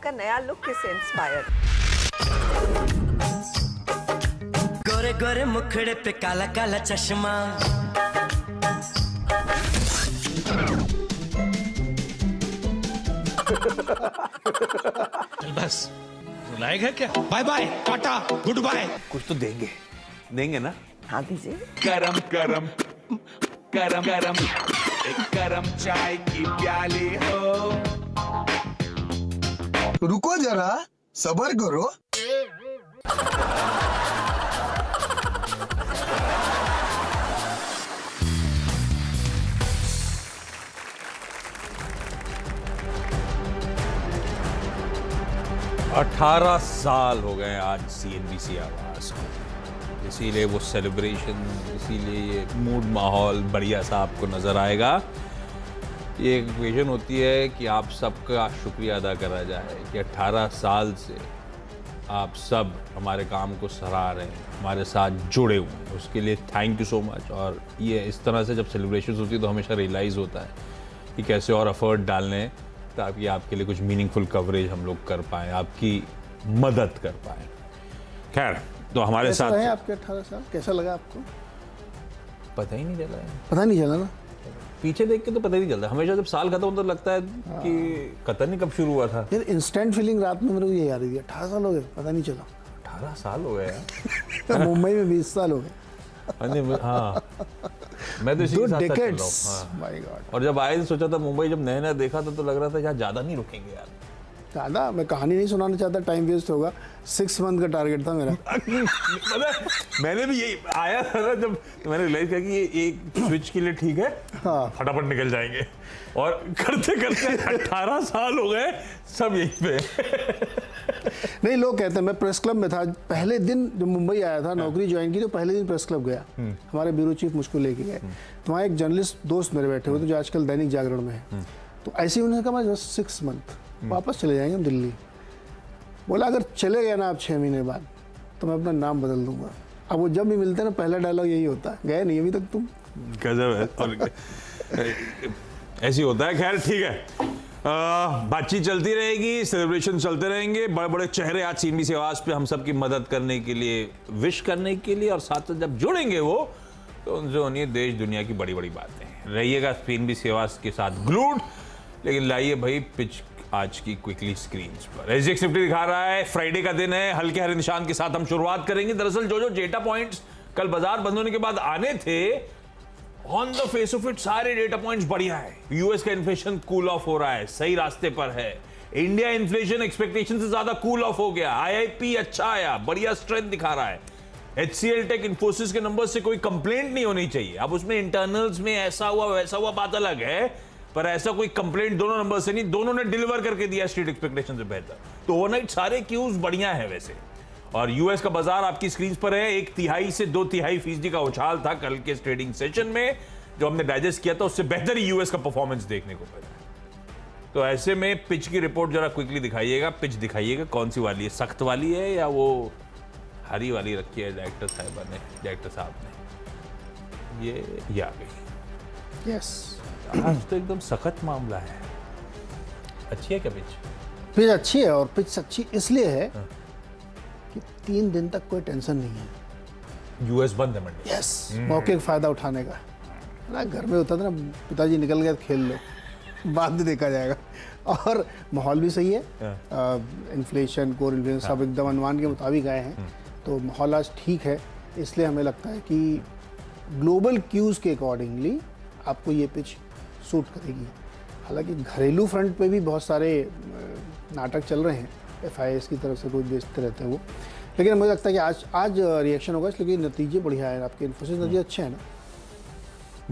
आपका नया लुक किससे इंस्पायर? गोरे गोरे मुखड़े पे काला काला चश्मा, चल बस, रुलाएगा क्या? Bye bye, tata, goodbye. कुछ तो देंगे, देंगे ना? हाँ दीजिए। गरम गरम गरम गरम एक गरम चाय की प्याली हो। रुको जरा, सबर करो। अठारह साल हो गए आज CNBC आवाज को, इसीलिए वो सेलिब्रेशन, इसीलिए ये मूड माहौल बढ़िया सा आपको नजर आएगा। ये एक विजन होती है कि आप सबका शुक्रिया अदा करा जाए कि 18 साल से आप सब हमारे काम को सराह रहे हैं, हमारे साथ जुड़े हुए हैं, उसके लिए थैंक यू सो मच। और ये इस तरह से जब सेलिब्रेशन होती है तो हमेशा रियलाइज़ होता है कि कैसे और एफर्ट डालने हैं ताकि आपके लिए कुछ मीनिंगफुल कवरेज हम लोग कर पाएँ, आपकी मदद कर पाएँ। खैर, तो हमारे साथ रहे आपके 18 साल, कैसा लगा आपको? पता ही नहीं चला है, पता नहीं चला ना? पीछे देख के तो पता ही नहीं चलता। हमेशा जब साल खत्म होता तो लगता है कि पता नहीं कब शुरू हुआ था। यार इंस्टेंट फीलिंग रात में मेरे को ये आ रही थी, 18 साल हो गए, पता नहीं चला। 18 साल हो गए यार। मुंबई में 20 साल हो गए। हाँ, मैं तो इसी के साथ चल रहा हूँ। हाँ। My God. और जब आए तो सोचा था मुंबई, जब नया नया देखा था तो लग रहा था यार ज़्यादा नहीं रुकेंगे यार। दादा मैं कहानी नहीं सुनाना चाहता, टाइम वेस्ट होगा। 6 मंथ का टारगेट था मेरा। मैंने भी यही आया था ना, जब मैंने रियलाइज किया कि ये एक स्विच के लिए ठीक है, हाँ। फटाफट निकल जाएंगे। और करते करते 18 साल हो गए सब यहीं पे। नहीं, लोग कहते हैं, मैं प्रेस क्लब में था पहले दिन जब मुंबई आया था, नौकरी ज्वाइन की, तो पहले दिन प्रेस क्लब गया। हमारे ब्यूरो चीफ मुझको लेके गए, तो वहाँ एक जर्नलिस्ट दोस्त मेरे बैठे हुए थे जो आजकल दैनिक जागरण में है। तो ऐसे ही उन्होंने कहा मैं 6 मंथ वापस चले जाएंगे हम दिल्ली। बोला अगर चले गए ना आप 6 महीने बाद तो मैं अपना नाम बदल दूंगा। अब वो जब भी मिलते हैं ना पहला डायलॉग यही होता है, गए नहीं अभी तक तुम। गजब है। और ऐसी होता है। खैर ठीक है, बातचीत चलती रहेगी, सेलिब्रेशन चलते रहेंगे। बड़े बड़े चेहरे आज CNBC आवाज पे हम सब की मदद करने के लिए, विश करने के लिए, और साथ साथ जब जुड़ेंगे वो तो उनसे होनी है देश दुनिया की बड़ी बड़ी बातें। रहिएगा CNBC आवाज के साथ ग्लूड। लेकिन लाइए भाई पिच आज की क्विकली स्क्रीन्स पर। SGX निफ्टी दिखा रहा है, फ्राइडे का दिन है, हल्के हरे निशान के साथ हम शुरुआत करेंगे। दरअसल जो डेटा पॉइंट्स कल बाजार बंद होने के बाद आने थे, on the face of it सारे डेटा पॉइंट्स बढ़िया है। यूएस का इन्फ्लेशन कूल ऑफ हो रहा है, सही रास्ते पर है। इंडिया इन्फ्लेशन एक्सपेक्टेशन से ज्यादा कूल ऑफ हो गया। IIP अच्छा आया, बढ़िया स्ट्रेंथ दिखा रहा है। HCL टेक, इन्फोसिस के नंबर से कोई कंप्लेंट नहीं होनी चाहिए। अब उसमें इंटरनल्स में ऐसा हुआ वैसा हुआ बात अलग है, पर ऐसा कोई कंप्लेंट दोनों नंबर से नहीं, दोनों ने डिलीवर करके दिया स्ट्रीट एक्सपेक्टेशन से बेहतर। तो ओवरनाइट सारे क्यूज बढ़िया है वैसे। और यूएस का बाजार आपकी स्क्रीन पर है, 1/3 से 2/3% का उछाल था कल के ट्रेडिंग सेशन में। जो हमने डाइजेस्ट किया था उससे बेहतर ही यूएस का परफॉर्मेंस देखने को मिला। तो ऐसे में पिच की रिपोर्ट जरा क्विकली दिखाइएगा, पिच दिखाइएगा कौन सी वाली है, सख्त वाली है या वो हरी वाली रखी है डायरेक्टर साहब ने। ये आ गई। यस, आज तो एकदम सख्त मामला है। अच्छी है क्या पिच? पिच अच्छी है, और पिच अच्छी इसलिए है कि 3 दिन तक कोई टेंशन नहीं है। यूएस बंद है मंडी। यस, मौके का फायदा उठाने का ना। घर में होता था ना, पिताजी निकल गए खेल लो, बाद में देखा जाएगा। और माहौल भी सही है, इन्फ्लेशन, कोर इन्फ्लेशन सब एकदम अनुमान के मुताबिक आए हैं, तो माहौल आज ठीक है। इसलिए हमें लगता है कि ग्लोबल क्यूज़ के अकॉर्डिंगली आपको ये पिच सूट करेगी। हालांकि घरेलू फ्रंट पे भी बहुत सारे नाटक चल रहे हैं, FIS की तरफ से रोज बेचते रहते हैं वो, लेकिन मुझे लगता है कि आज रिएक्शन होगा, इसलिए नतीजे बढ़िया है आपके। इन्फोसिस नतीजे अच्छे हैं ना?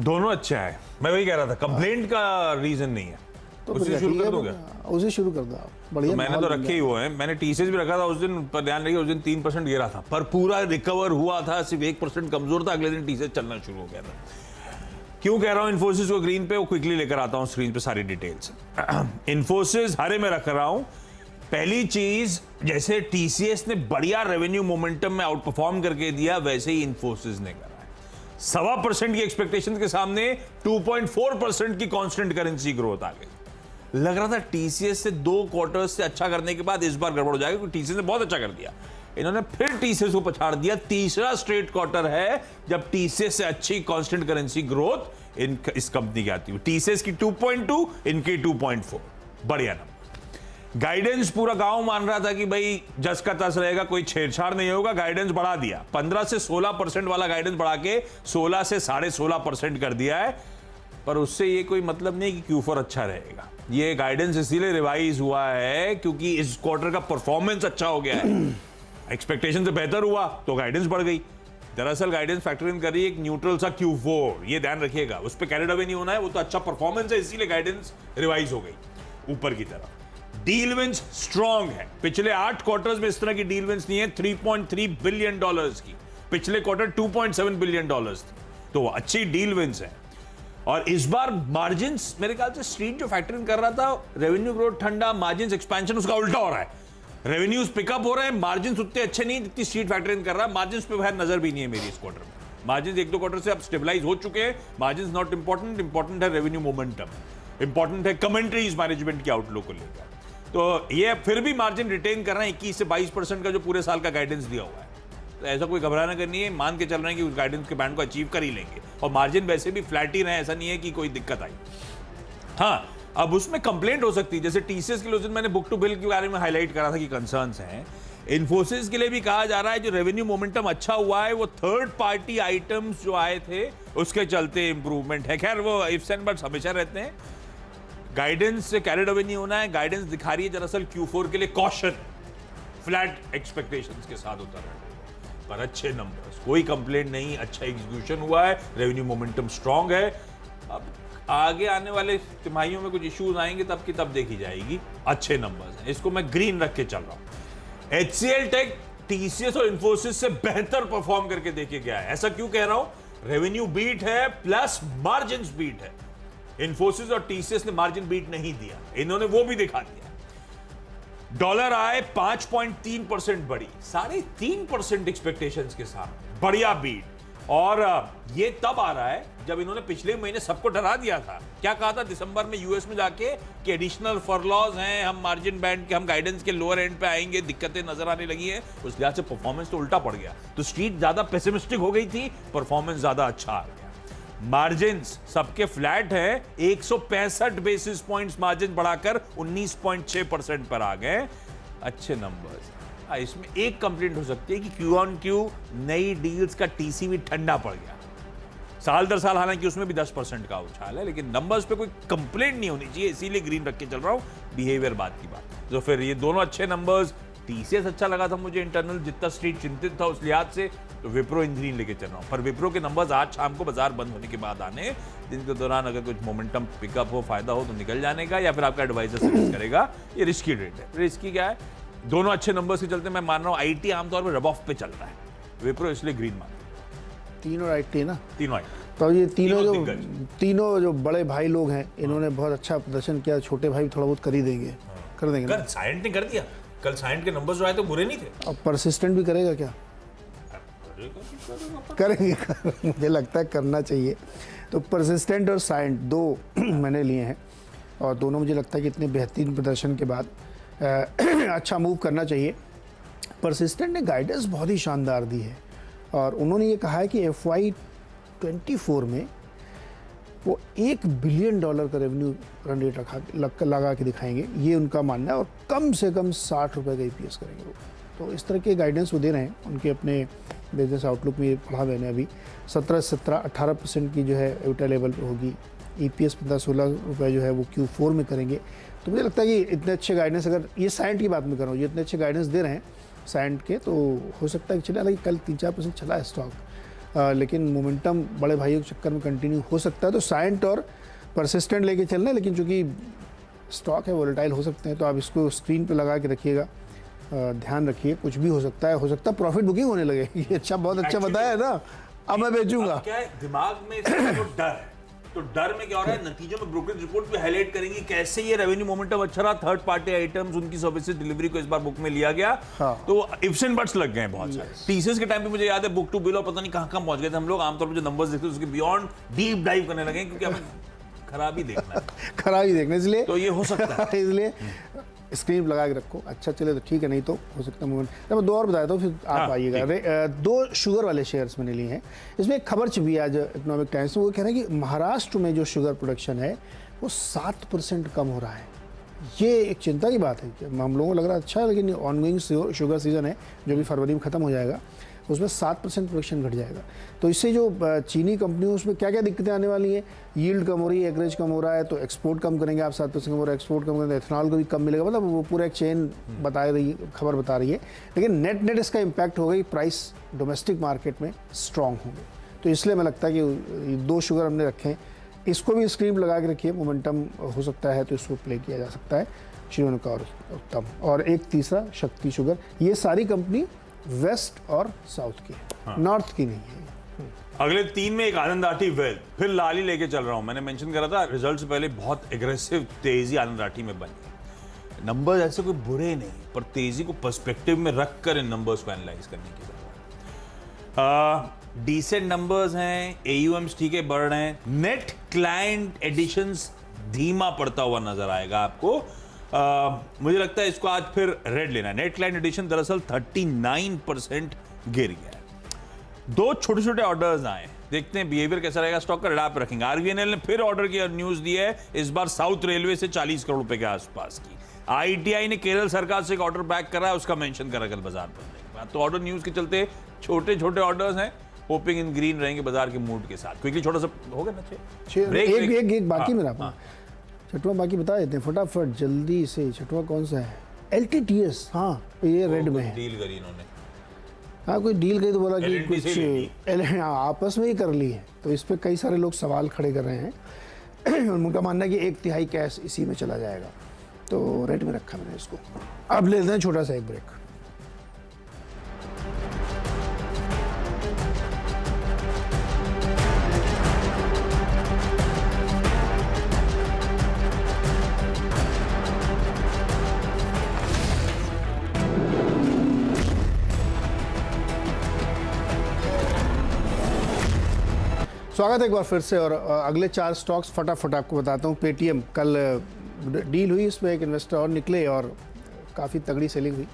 दोनों अच्छा है। मैं वही कह रहा था, कंप्लेंट का रीजन नहीं है। तो उससे शुरू कर दूंगा। उसे शुरू कर दो आप, बढ़िया। तो मैंने तो रखे ही हुए हैं, मैंने टीसीएस भी रखा था उस दिन, पर ध्यान रखिए उस दिन 3% गिरा था, पर पूरा रिकवर हुआ था। सिर्फ 1% कमजोर था, अगले दिन टीसीएस चलना शुरू हो गया था। क्यों कह रहा हूं इन्फोसिस को ग्रीन पे, वो क्विकली लेकर आता हूं स्क्रीन पे सारी डिटेल्स। इन्फोसिस हरे में रख रहा हूं। पहली चीज, जैसे टीसीएस ने बढ़िया रेवेन्यू मोमेंटम में आउट परफॉर्म करके दिया, वैसे ही इन्फोसिस ने करा है। 1.25% की एक्सपेक्टेशन के सामने 2.4% की कांस्टेंट करेंसी ग्रोथ आ गई। लग रहा था टीसीएस से 2 क्वार्टर्स से अच्छा करने के बाद इस बार गड़बड़ हो जाएगा, क्योंकि टीसीएस ने बहुत अच्छा कर दिया। इन्होंने फिर टीसीएस को पछाड़ दिया। तीसरा स्ट्रेट क्वार्टर है जब टीसीएस से अच्छी कांस्टेंट करेंसी ग्रोथ इस कंपनी की आती है। टीसीएस की 2.2, इनकी 2.4, बढ़िया नंबर। गाइडेंस पूरा गांव मान रहा था कि भाई जस का तस रहेगा, कोई छेड़छाड़ नहीं होगा, गाइडेंस बढ़ा दिया। 15 से 16% वाला गाइडेंस बढ़ा के 16 से 16.5% कर दिया है। पर उससे ये कोई मतलब नहीं कि Q4 अच्छा रहेगा। ये गाइडेंस इसीलिए रिवाइज हुआ है क्योंकि इस क्वार्टर का परफॉर्मेंस अच्छा हो गया है। एक्सपेक्टेशन से बेहतर हुआ तो गाइडेंस बढ़ गई। दरअसल गाइडेंस फैक्टर इन कर रही है एक न्यूट्रल सा Q4, ये ध्यान रखिएगा, उस पर कैरिड अवे नहीं होना है। वो तो अच्छा परफॉर्मेंस है, इसीलिए गाइडेंस रिवाइज हो गई ऊपर की तरफ। डील विंस स्ट्रांग है। पिछले 8 क्वार्टर्स में इस तरह की डील विंस नहीं है। 3.3 बिलियन डॉलर्स की, पिछले क्वार्टर 2.7 बिलियन डॉलर्स थी, तो अच्छी डील विंस है। और इस बार मार्जिन्स, मेरे ख्याल से स्ट्रीट जो फैक्टर इन कर रहा था रेवेन्यू ग्रोथ ठंडा, मार्जिन्स एक्सपेंशन, उसका उल्टा हो रहा है। रेवेन्यूज पिकअप हो रहे हैं, मार्जिन्स उतने अच्छे नहीं जितनी स्ट्रीट फैक्टर इन कर रहा है। मार्जिन्स पे खैर नजर भी नहीं है मेरी इस क्वार्टर में। मार्जिन्स 1-2 क्वार्टर से अब स्टेबलाइज हो चुके हैं। मार्जिन्स नॉट इंपॉर्टेंट, इंपॉर्टेंट है रेवेन्यू मोमेंटम, इंपॉर्टेंट है कमेंट्रीज मैनेजमेंट की आउटलुक को लेकर। तो ये फिर भी मार्जिन रिटेन कर रहे हैं 21 से 22% का जो पूरे साल का गाइडेंस दिया हुआ है। तो ऐसा कोई घबराना करनी है, मान के चल रहे हैं कि उस गाइडेंस के बैंड को अचीव कर ही लेंगे। और मार्जिन वैसे भी फ्लैट ही रहे, ऐसा नहीं है कि कोई दिक्कत आई। हाँ, अब उसमें कंप्लेंट हो सकती है, जैसे टीसीएस के लिए उस दिन मैंने बुक टू बिल के बारे में हाईलाइट करा था कि कंसर्न्स हैं। इन्फोसिस के लिए भी कहा जा रहा है जो रेवेन्यू मोमेंटम अच्छा हुआ है वो थर्ड पार्टी आइटम्स जो आए थे उसके चलते इंप्रूवमेंट है। खैर वो इफ्स एंड बट्स हमेशा रहते हैं, गाइडेंस से कैरिड अवे नहीं होना है। गाइडेंस दिखा रही है दरअसल Q4 के लिए कॉशन, फ्लैट एक्सपेक्टेशंस के साथ उतर रहे हैं, पर अच्छे नंबर्स, कोई कंप्लेंट नहीं, अच्छा एग्जीक्यूशन हुआ है, रेवेन्यू मोमेंटम स्ट्रांग है। अब आगे आने वाले तिमाहियों में कुछ इश्यूज आएंगे तब की तब देखी जाएगी। अच्छे नंबर्स हैं, इसको मैं ग्रीन रख के चल रहा हूं। HCL टेक टीसीएस और इन्फोसिस से बेहतर परफॉर्म करके देखे गया है। ऐसा क्यों कह रहा हूं? रेवेन्यू बीट है प्लस मार्जिन बीट है। इन्फोसिस और टीसीएस ने मार्जिन बीट नहीं दिया, इन्होंने वो भी दिखा दिया। डॉलर आए 5.3% बढ़ी, 3.5% एक्सपेक्टेशंस के साथ, बढ़िया बीट। और ये तब आ रहा है जब इन्होंने पिछले महीने सबको डरा दिया था। क्या कहा था दिसंबर में यूएस में जाके कि एडिशनल फरलॉज हैं, हम मार्जिन बैंड के, हम गाइडेंस के लोअर एंड पे आएंगे, दिक्कतें नजर आने लगी हैं। उस लिहाज से परफॉर्मेंस तो उल्टा पड़ गया। तो स्ट्रीट ज्यादा पेसिमिस्टिक हो गई थी, परफॉर्मेंस ज्यादा अच्छा आ गया। मार्जिन्स सबके फ्लैट है, 165 बेसिस पॉइंट्स मार्जिन बढ़ाकर 19.6% पर आ गए। अच्छे नंबर्स। इसमें एक कंप्लेंट हो सकती है कि Q on Q नई डील्स का टीसीवी ठंडा पड़ गया साल दर साल, हालांकि उसमें भी 10% का उछाल है, लेकिन नंबर्स पे कोई कंप्लेंट नहीं होनी चाहिए, इसीलिए ग्रीन रख के चल रहा हूं। बिहेवियर बात की बात, तो फिर ये दोनों अच्छे नंबर्स। टीसीएस अच्छा लगा था मुझे इंटरनल, जितना स्ट्रीट चिंतित था उस लिहाज से, तो विप्रो इन ग्रीन लेके चल रहा हूं। पर विप्रो के नंबर्स आज शाम को बाजार बंद होने के बाद आने, दिन के दौरान अगर कुछ मोमेंटम पिकअप हो, फायदा हो तो निकल जाने का, या फिर आपका एडवाइजर सजेस्ट करेगा। ये रिस्की ट्रेड है। रिस्की क्या है? दोनों अच्छे नंबर्स के चलते मैं मान रहा हूं आईटी आमतौर पर रब ऑफ पे चलता है, विप्रो इसलिए ग्रीन मान। तीनों आईटी ना, तीनों आईटी। तो ये तीनों जो बड़े भाई लोग हैं, इन्होंने बहुत अच्छा प्रदर्शन किया। छोटे भाई थोड़ा बहुत कर ही देंगे, कर देंगे। कल साइंट ने कर दिया, कल साइंट के नंबर्स जो आए तो बुरे नहीं थे। अब परसिस्टेंट भी करेगा क्या? करेंगे मुझे लगता है करना चाहिए। तो परसिस्टेंट और साइंट दो मैंने लिए हैं, और दोनों मुझे लगता है कि इतने बेहतरीन प्रदर्शन के बाद अच्छा मूव करना चाहिए। परसिस्टेंट ने गाइडेंस बहुत ही शानदार दी है, और उन्होंने ये कहा है कि FY24 में वो $1 बिलियन का रेवेन्यू रन रेट लगा के दिखाएंगे, ये उनका मानना है। और कम से कम 60 रुपये का EPS करेंगे वो। तो इस तरह के गाइडेंस वो दे रहे हैं। उनके अपने बिजनेस आउटलुक में पढ़ा मैंने अभी 17-18% की जो है एबिटा लेवल पे होगी। EPS 15-16 रुपये जो है वो Q4 में करेंगे। तो मुझे लगता है कि इतने अच्छे गाइडेंस, अगर ये साइंट की बात मैं कर रहा हूँ, ये इतने अच्छे गाइडेंस दे रहे हैं साइंट के, तो हो सकता है कि चले। हालांकि कल 3-4% चला है स्टॉक, लेकिन मोमेंटम बड़े भाइयों के चक्कर में कंटिन्यू हो सकता है। तो साइंट और परसिस्टेंट लेके चलना है, लेकिन चूंकि स्टॉक है वोलेटाइल हो सकते हैं, तो आप इसको स्क्रीन पे लगा के रखिएगा, ध्यान रखिए, कुछ भी हो सकता है प्रॉफिट बुकिंग होने लगे। ये अच्छा, बहुत अच्छा बताया है ना, अब मैं बेचूंगा। क्या है दिमाग में जो डर है, तो डर में क्या हो रहा है, नतीजों में ब्रोकरेज रिपोर्ट भी हाईलाइट करेंगे कैसे ये रेवेन्यू मोमेंटम अच्छा रहा, थर्ड पार्टी आइटम्स, उनकी सर्विसेज डिलीवरी को इस बार बुक में लिया गया। हाँ। तो इफ्स एंड बट्स लग गए बहुत सारे। टीसीएस के टाइम पे मुझे याद है बुक टू बिल और पता नहीं कहां पहुंच गए थे हम लोग। आमतौर पर जो नंबर्स देखते हैं उसके बियॉन्ड डीप डाइव करने लगे, क्योंकि हमें खराबी देखना है। खराबी देखना, इसलिए तो ये हो सकता है। इसलिए स्क्रीन लगा के रखो, अच्छा चले तो ठीक है, नहीं तो हो सकता है मूवमेंट। मैं दो और बताया तो फिर आप हाँ, आइएगा। दो शुगर वाले शेयर्स मैंने लिए हैं। इसमें एक खबर छपी आज इकोनॉमिक टाइम्स में, वो कह रहा है कि महाराष्ट्र में जो शुगर प्रोडक्शन है वो 7% कम हो रहा है। ये एक चिंता की बात है कि हम लोगों को लग रहा है अच्छा है, लेकिन ऑनगोइंग शुगर सीजन है जो भी फरवरी में ख़त्म हो जाएगा, उसमें 7% प्रोडक्शन घट जाएगा। तो इससे जो चीनी कंपनियों उसमें क्या क्या दिक्कतें आने वाली हैं, यील्ड कम हो रही है, एवरेज कम हो रहा है, तो एक्सपोर्ट कम करेंगे आप, 7% कम हो रहा है, एक्सपोर्ट कम करेंगे, एथनॉल को भी कम मिलेगा, मतलब वो पूरा एक चेन खबर बता रही है। लेकिन नेट इसका इम्पैक्ट होगा कि प्राइस डोमेस्टिक मार्केट में स्ट्रॉन्ग होंगे। तो इसलिए मैं लगता है कि दो शुगर हमने रखे हैं, इसको भी स्क्रीन लगा के रखिए, मोमेंटम हो सकता है तो इसको प्ले किया जा सकता है। श्रीवनिका और उत्तम, और एक तीसरा शक्ति शुगर। ये सारी कंपनी वेस्ट और साउथ की है, नॉर्थ की नहीं है। अगले 3 में एक आनंद राठी वेल्थ, फिर लाली लेके चल रहा हूं। मैंने मेंशन करा था रिजल्ट से पहले बहुत एग्रेसिव तेजी आनंद राठी में बनी। नंबर्स ऐसे कोई बुरे नहीं, पर तेजी को पर्सपेक्टिव में रखकर इन नंबर्स को एनालाइज करने की जरूरत है। डिसेंट नंबर्स हैं, एयूएम्स ठीक है बढ़ रहे हैं, नेट क्लाइंट एडिशंस धीमा पड़ता हुआ नजर आएगा आपको। मुझे लगता है इसको आज फिर रेड लेना है। नेट क्लाइंट एडिशन दरअसल 39% गिर गया है। 2 छोटे छोटे ऑर्डर्स आए, देखते हैं बिहेवियर कैसा रहेगा, स्टॉक का रडार पर रखेंगे। आरवीएनएल ने फिर ऑर्डर की न्यूज दी है, इस बार साउथ रेलवे से 40 करोड़ रुपए के आसपास की। आईटीआई ने केरल सरकार से एक ऑर्डर बैक करा है, उसका मेंशन करा कल बाजार पर। तो ऑर्डर न्यूज के चलते छोटे छोटे ऑर्डर्स हैं, होपिंग इन ग्रीन रहेंगे बाजार के मूड के साथ। क्विकली छोटा सा हो गया ना, एक बाकी मेरा छठवां बाकी बता देते हैं फटाफट जल्दी से। छठवां कौन सा है? LTTS। हाँ, ये रेड में है। डील करी इन्होंने। हाँ, कोई डील करी तो बोला कि LNT कुछ आपस में ही कर ली है, तो इस पे कई सारे लोग सवाल खड़े कर रहे हैं। उनका मानना है कि 1/3 कैश इसी में चला जाएगा, तो रेड में रखा मैंने इसको। अब लेते हैं छोटा सा एक ब्रेक। स्वागत है एक बार फिर से, और अगले 4 स्टॉक्स फटाफट आपको बताता हूँ। पेटीएम कल डील हुई, इसमें एक इन्वेस्टर और निकले और काफ़ी तगड़ी सेलिंग हुई।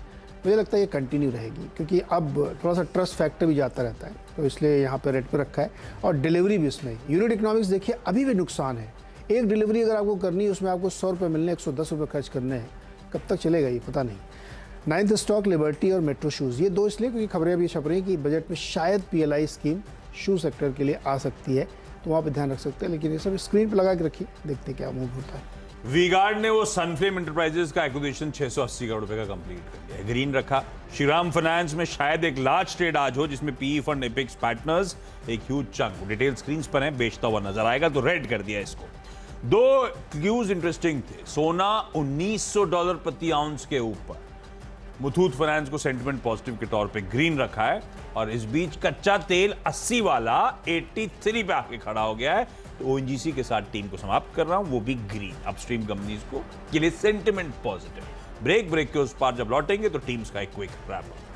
मुझे लगता है ये कंटिन्यू रहेगी, क्योंकि अब थोड़ा सा ट्रस्ट फैक्टर भी जाता रहता है, तो इसलिए यहाँ पे रेट पे रखा है। और डिलीवरी भी इसमें, यूनिट इकोनॉमिक्स देखिए अभी भी नुकसान है। एक डिलीवरी अगर आपको करनी है, उसमें आपको 100 रुपये मिलने, 110 रुपये खर्च करने हैं, कब तक चलेगा ये पता नहीं। 9th स्टॉक लिबर्टी और मेट्रो शूज़, ये 2 इसलिए क्योंकि खबरें अभी छप रही हैं कि बजट में शायद PLI स्कीम शू सेक्टर के लिए आ सकती है, तो वहाँ पे ध्यान रख सकते हैं। लेकिन ये सब स्क्रीन पर लगा के रखिए, देखते क्या मूव होता है। वी-गार्ड ने वो सनफ्लेम एंटरप्राइजेस का एक्विजिशन 680 करोड़ रुपए का कंप्लीट कर लिया, ग्रीन रखा। श्रीराम फाइनेंस में शायद एक लार्ज ट्रेड आज हो, जिसमें PE फंड एपिक्स पार्टनर्स एक ह्यूज चंक, डिटेल स्क्रीन पर है, बेचता हुआ नजर आएगा, तो रेड कर दिया इसको। 2 क्लूज इंटरेस्टिंग थे। सोना $1900 प्रति आउंस के ऊपर, मुथूट फाइनेंस को सेंटिमेंट पॉजिटिव के तौर पे ग्रीन रखा है, और इस बीच कच्चा तेल 80 वाला 83 पे आके खड़ा हो गया है। तो ONGC के साथ टीम को समाप्त कर रहा हूं, वो भी ग्रीन, अपस्ट्रीम कंपनीज को के लिए सेंटिमेंट पॉजिटिव। ब्रेक के उस पार जब लौटेंगे तो टीम्स का एक क्विक रैप अप।